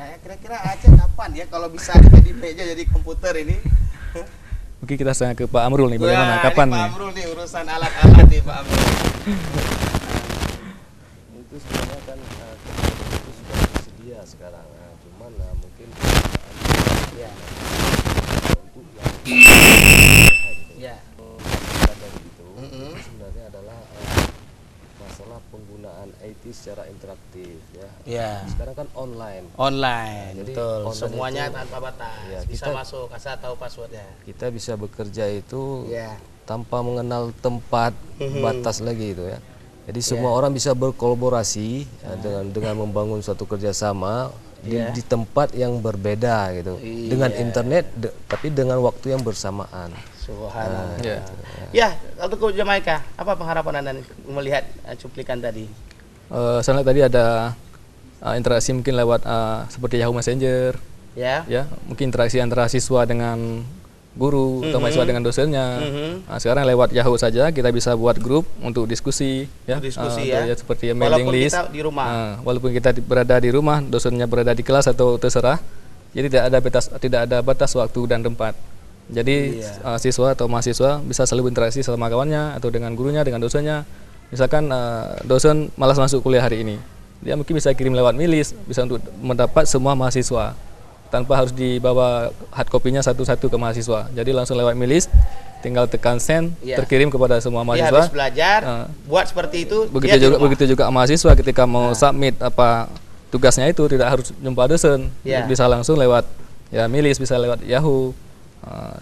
Kayak kira-kira Aceh kapan ya kalau bisa jadi meja jadi komputer ini? Mungkin kita tanya ke Pak Amrul nih, bagaimana, Wah, kapan ini Pak nih? Amrul nih urusan alat-alat nih Pak Amrul. Itu sebenarnya kan komputer itu sudah tersedia sekarang. Cuman mungkin penggunaan Ya. untuk yang Ya. dari itu sebenarnya adalah masalah penggunaan IT secara interaktif ya. Ya. Sekarang kan online. Online, Jadi betul. online Semuanya itu, tanpa batas. ya, Bisa kita- masuk asal tahu passwordnya. Kita bisa bekerja itu Ya. tanpa mengenal tempat batas lagi itu ya. Jadi semua orang bisa berkolaborasi dengan membangun suatu kerjasama di tempat yang berbeda gitu. Dengan internet tapi dengan waktu yang bersamaan. Subhanallah. Ya. Ya, untuk Jamaika, apa pengharapan Anda melihat cuplikan tadi? Saya lihat tadi ada interaksi mungkin lewat seperti Yahoo Messenger, Ya. ya, mungkin interaksi antara siswa dengan guru atau mahasiswa dengan dosennya. Nah, sekarang lewat Yahoo saja kita bisa buat grup untuk diskusi, ya, Diskusi, atau ya. seperti mailing Walaupun list. kita di rumah. Walaupun kita berada di rumah, dosennya berada di kelas atau terserah. Jadi tidak ada batas waktu dan tempat. Jadi siswa atau mahasiswa bisa selalu berinteraksi sama kawannya atau dengan gurunya, dengan dosennya. Misalkan dosen malas masuk kuliah hari ini, dia mungkin bisa kirim lewat milis, bisa untuk mendapat semua mahasiswa tanpa harus dibawa hard copy-nya satu-satu ke mahasiswa. Jadi langsung lewat milis, tinggal tekan send, terkirim kepada semua Dia mahasiswa. habis belajar, buat seperti itu. dia di rumah. Begitu juga mahasiswa ketika mau submit tugasnya itu tidak harus jumpa dosen, bisa langsung lewat milis, bisa lewat Yahoo.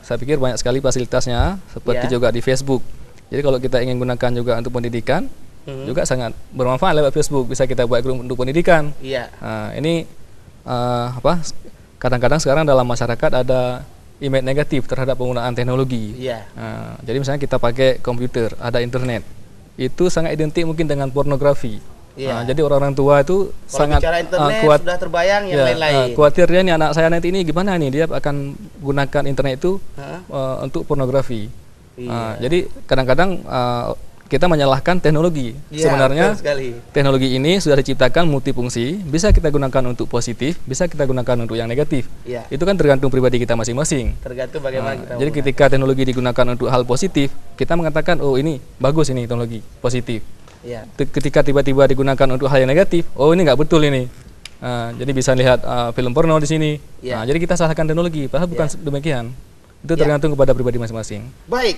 Saya pikir banyak sekali fasilitasnya, seperti juga di Facebook. Jadi kalau kita ingin gunakan juga untuk pendidikan, juga sangat bermanfaat lewat Facebook. Bisa kita buat grup untuk pendidikan. Iya. Ini kadang-kadang sekarang dalam masyarakat ada image negatif terhadap penggunaan teknologi. Iya. Jadi misalnya kita pakai komputer, ada internet, itu sangat identik mungkin dengan pornografi. Jadi orang-orang tua itu Kalau sangat bicara internet sudah terbayang yang lain-lain. khawatirnya nih anak saya nanti ini gimana nih, dia akan gunakan internet itu untuk pornografi. Jadi kadang-kadang kita menyalahkan teknologi. Sebenarnya betul sekali. teknologi ini sudah diciptakan multifungsi, bisa kita gunakan untuk positif, bisa kita gunakan untuk yang negatif. Itu kan tergantung pribadi kita masing-masing. Tergantung bagaimana kita. Jadi ketika teknologi digunakan untuk hal positif, kita mengatakan oh ini bagus, ini teknologi positif. Ketika tiba-tiba digunakan untuk hal yang negatif, oh ini nggak betul ini. Jadi bisa lihat film porno di sini. Jadi kita salahkan teknologi, padahal bukan demikian. Itu tergantung kepada pribadi masing-masing. Baik.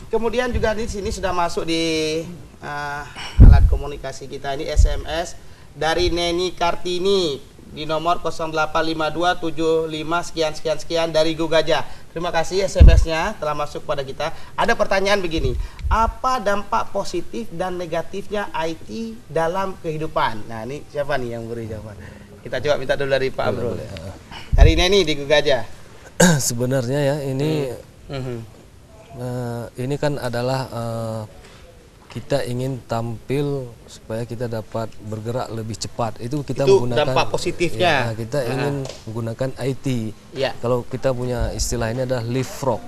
Kemudian juga di sini sudah masuk di alat komunikasi kita ini SMS dari Neni Kartini di nomor 085275 sekian dari Gugajah. Terima kasih SMS-nya telah masuk pada kita. Ada pertanyaan begini, apa dampak positif dan negatifnya IT dalam kehidupan? Nah ini siapa nih yang beri jawaban? Kita coba minta dulu dari Pak Amrul. Dari Neni di Gugajah. Sebenarnya ya ini kan adalah kita ingin tampil supaya kita dapat bergerak lebih cepat. Itu kita menggunakan dampak positifnya. Kita ingin menggunakan IT. Kalau kita punya istilah ini adalah leapfrog.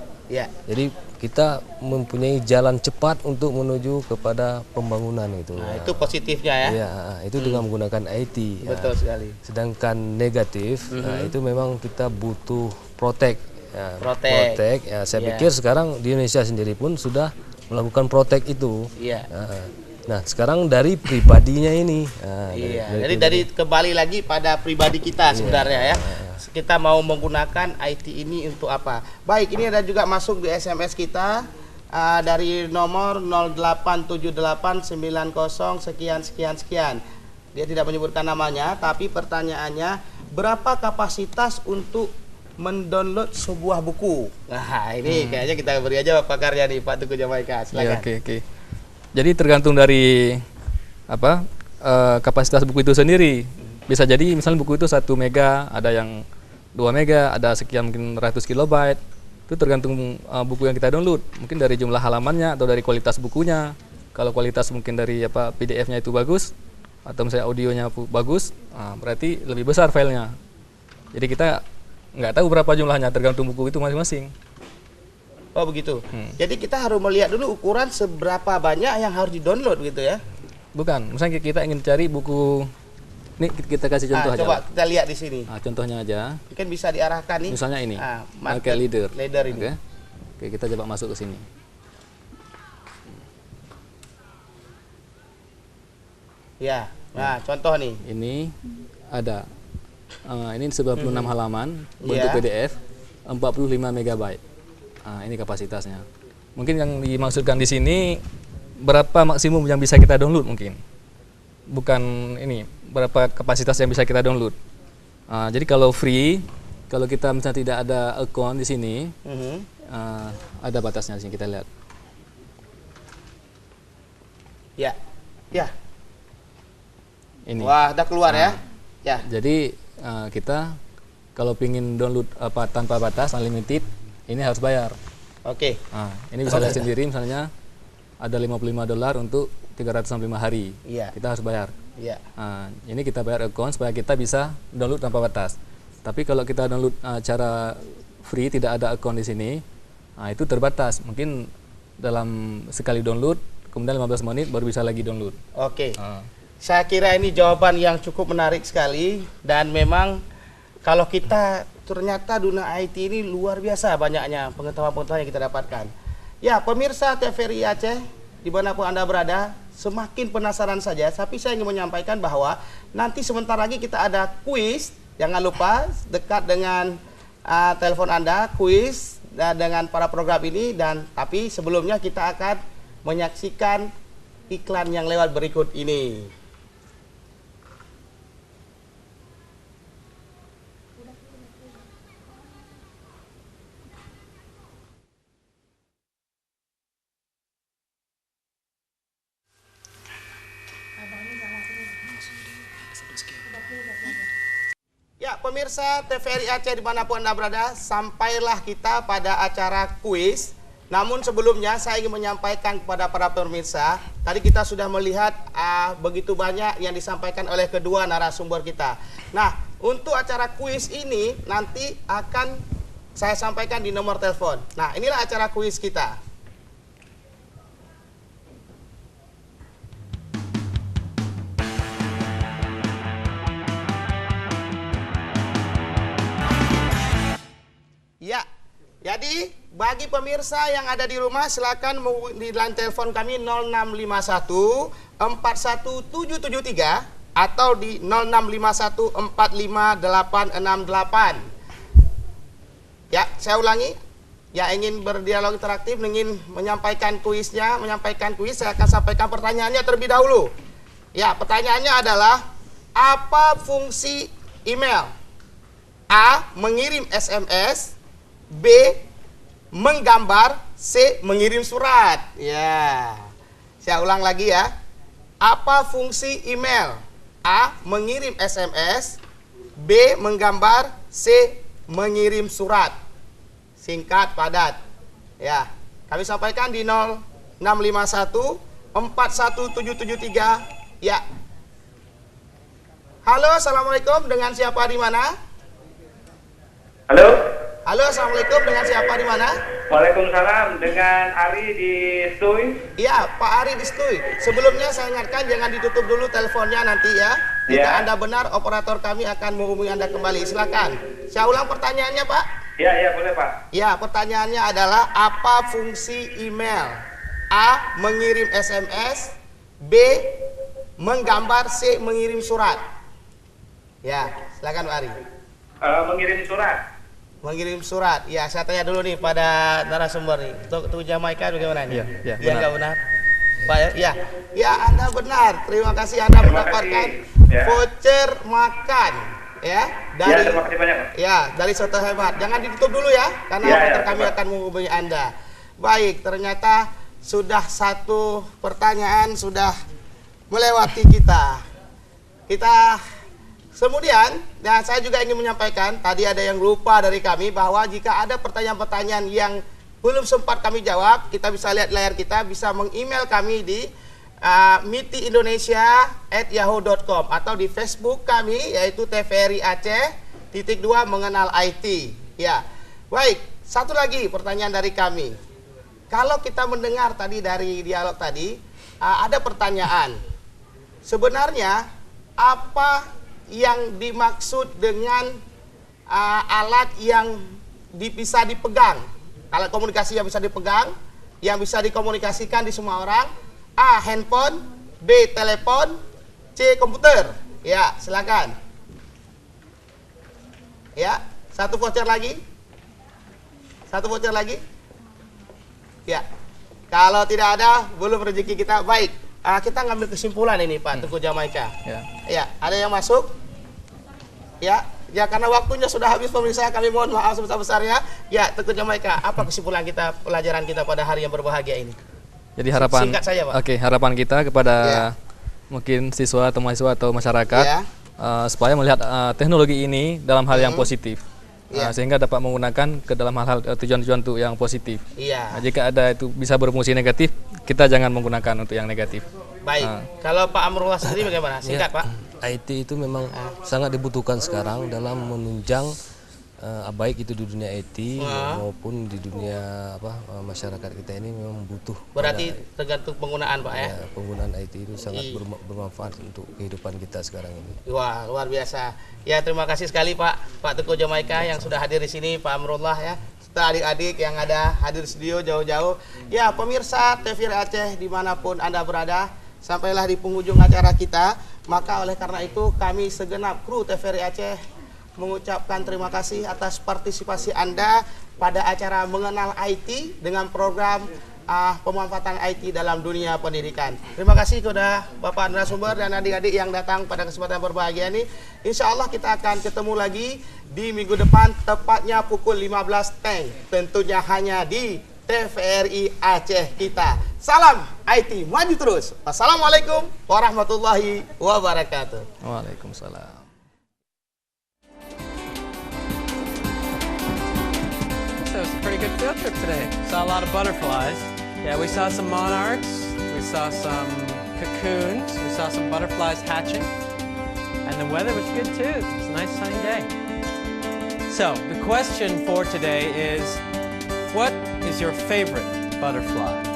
Jadi kita mempunyai jalan cepat untuk menuju kepada pembangunan itu. Nah, itu positifnya ya. Itu dengan menggunakan IT. Betul sekali. Sedangkan negatif itu memang kita butuh protect. Protect. Saya pikir sekarang di Indonesia sendiri pun sudah melakukan protect itu. Nah, sekarang dari pribadinya ini. Jadi kembali lagi pada pribadi kita sebenarnya ya. Kita mau menggunakan IT ini untuk apa? Baik, ini ada juga masuk di SMS kita dari nomor 087890 sekian. Dia tidak menyebutkan namanya, tapi pertanyaannya berapa kapasitas untuk mendownload sebuah buku? Nah, ini kayaknya kita beri aja pakarnya nih Pak Teguh Jamaika. Silakan. Oke. Jadi tergantung dari kapasitas buku itu sendiri. Bisa jadi misalnya buku itu 1 mega, ada yang 2 mega, ada sekian mungkin ratus kilobyte. Itu tergantung buku yang kita download. Mungkin dari jumlah halamannya atau dari kualitas bukunya. Kalau kualitas mungkin dari PDF-nya itu bagus atau misalnya audionya bagus, berarti lebih besar filenya. Jadi kita nggak tahu berapa jumlahnya, tergantung buku itu masing-masing. Oh begitu. Jadi kita harus melihat dulu ukuran seberapa banyak yang harus di-download gitu ya? Bukan, misalnya kita ingin cari buku Ini kita kasih contoh aja. Coba Pak. kita lihat di sini. Contohnya aja. Mungkin bisa diarahkan nih. Misalnya ini. Market leader ini. Oke. Oke, kita coba masuk ke sini. Ya. Nah, contoh nih. Ini ada ini 96 halaman bentuk Iya. PDF 45 MB. Ini kapasitasnya. Mungkin yang dimaksudkan di sini berapa maksimum yang bisa kita download mungkin. Bukan ini, berapa kapasitas yang bisa kita download. Jadi kalau free, kalau kita misalnya tidak ada account di sini, ada batasnya di sini, kita lihat. Ya. Ya. Ini. Wah, udah keluar ya. Ya. Jadi kita kalau ingin download tanpa batas unlimited, ini harus bayar. Oke. Ini bisa lihat sendiri, misalnya ada $55 untuk 365 hari. Iya. Kita harus bayar. Iya. Ini kita bayar account supaya kita bisa download tanpa batas. Tapi kalau kita download cara free, tidak ada account di sini, itu terbatas. Mungkin dalam sekali download, kemudian 15 menit baru bisa lagi download. Oke. Saya kira ini jawaban yang cukup menarik sekali, dan memang kalau kita ternyata dunia IT ini luar biasa banyaknya pengetahuan-pengetahuan yang kita dapatkan. Ya, pemirsa TVRI Aceh, dimanapun Anda berada, semakin penasaran saja, tapi saya ingin menyampaikan bahwa nanti sebentar lagi kita ada kuis. Jangan lupa dekat dengan telepon Anda, kuis dengan para program ini, dan tapi sebelumnya kita akan menyaksikan iklan yang lewat berikut ini. Ya, pemirsa TVRI Aceh dimanapun Anda berada, sampailah kita pada acara kuis. Namun sebelumnya saya ingin menyampaikan kepada para pemirsa, tadi kita sudah melihat begitu banyak yang disampaikan oleh kedua narasumber kita. Nah, untuk acara kuis ini nanti akan saya sampaikan di nomor telepon. Nah, inilah acara kuis kita. Ya, jadi bagi pemirsa yang ada di rumah, silakan di line telepon kami 0651 41773 atau di 0651 45868. Ya, saya ulangi. Ya, ingin berdialog interaktif, ingin menyampaikan kuisnya, saya akan sampaikan pertanyaannya terlebih dahulu. Ya, pertanyaannya adalah, apa fungsi email? A. Mengirim SMS. B. Menggambar. C. Mengirim surat. Ya, saya ulang lagi ya. Apa fungsi email? A. Mengirim SMS. B. Menggambar. C. Mengirim surat. Singkat, padat. Ya, kami sampaikan di 0651 41773. Ya. Halo, assalamualaikum. Dengan siapa di mana? Halo. Halo, assalamualaikum. Dengan siapa di mana? Waalaikumsalam. Dengan Ari di Stui. Iya, Pak Ari di Stui. Sebelumnya saya ingatkan jangan ditutup dulu teleponnya nanti ya. Jika Anda benar, operator kami akan menghubungi Anda kembali. Silakan. Saya ulang pertanyaannya, Pak. Ya, boleh Pak. Ya, pertanyaannya adalah, apa fungsi email? A. Mengirim SMS. B. Menggambar. C. Mengirim surat. Ya, silakan Pak Ari. Mengirim surat. Mengirim surat. Ya, saya tanya dulu nih pada narasumber nih. Untuk Jamaika bagaimana nih? Iya, Dia benar. nggak benar? Pak ya? Ya, Anda benar. Terima kasih Anda mendapatkan voucher makan ya dari terima kasih banyak, Pak. Ya, dari Soto Hebat. Jangan ditutup dulu ya, karena operator kami akan menghubungi Anda. Baik, ternyata sudah satu pertanyaan sudah melewati kita. Kemudian, dan saya juga ingin menyampaikan, tadi ada yang lupa dari kami, bahwa jika ada pertanyaan-pertanyaan yang belum sempat kami jawab, kita bisa lihat layar kita, bisa meng-email kami di mitiindonesia@yahoo.com atau di Facebook kami, yaitu TVRI Aceh _2 mengenal IT. Ya, baik, satu lagi pertanyaan dari kami. Kalau kita mendengar tadi dari dialog tadi, ada pertanyaan. Sebenarnya, apa yang dimaksud dengan alat yang bisa dipegang. Alat komunikasi yang bisa dipegang, yang bisa dikomunikasikan di semua orang. A. Handphone, B. Telepon, C. Komputer. Ya, silakan. Ya, satu voucher lagi. Satu voucher lagi. Ya, kalau tidak ada, belum rezeki kita. Baik, kita ngambil kesimpulan ini Pak Teguh Jamaika. Ya, ada yang masuk? Ya, karena waktunya sudah habis pemirsa, kami mohon maaf sebesar-besarnya. Ya, Teguh Jamaika, apa kesimpulan kita, pelajaran kita pada hari yang berbahagia ini? Jadi harapan, singkat saja Pak. Oke, harapan kita kepada mungkin siswa atau mahasiswa atau masyarakat supaya melihat teknologi ini dalam hal yang positif. Sehingga dapat menggunakan ke dalam hal-hal tujuan-tujuan untuk yang positif. Jika ada itu bisa berfungsi negatif, kita jangan menggunakan untuk yang negatif. Baik, kalau Pak Amrullah sendiri bagaimana? Singkat Pak. IT itu memang sangat dibutuhkan sekarang dalam menunjang baik itu di dunia IT maupun di dunia masyarakat kita ini memang butuh. Berarti tergantung penggunaan Pak ya? Penggunaan IT itu sangat bermanfaat untuk kehidupan kita sekarang ini. Wah, luar biasa. Ya, terima kasih sekali Pak Teguh Jamaika yang sudah hadir di sini, Pak Amrullah ya. Serta adik-adik yang ada hadir di studio jauh-jauh. Ya, pemirsa TVRI Aceh dimanapun Anda berada, sampailah di penghujung acara kita. Maka oleh karena itu kami segenap kru TVRI Aceh mengucapkan terima kasih atas partisipasi Anda pada acara Mengenal IT dengan program pemanfaatan IT dalam dunia pendidikan. Terima kasih kepada Bapak narasumber dan adik-adik yang datang pada kesempatan berbahagia ini. Insya Allah kita akan ketemu lagi di minggu depan, tepatnya pukul 15 tentunya hanya di TVRI Aceh kita. Salam IT, maju terus. Wassalamualaikum warahmatullahi wabarakatuh. Waalaikumsalam. So it's a pretty good field trip today. Saw a lot of butterflies. Yeah, we saw some monarchs, we saw some cocoons, we saw some butterflies hatching, and the weather was good too. It was a nice sunny day. So the question for today is, what is your favorite butterfly?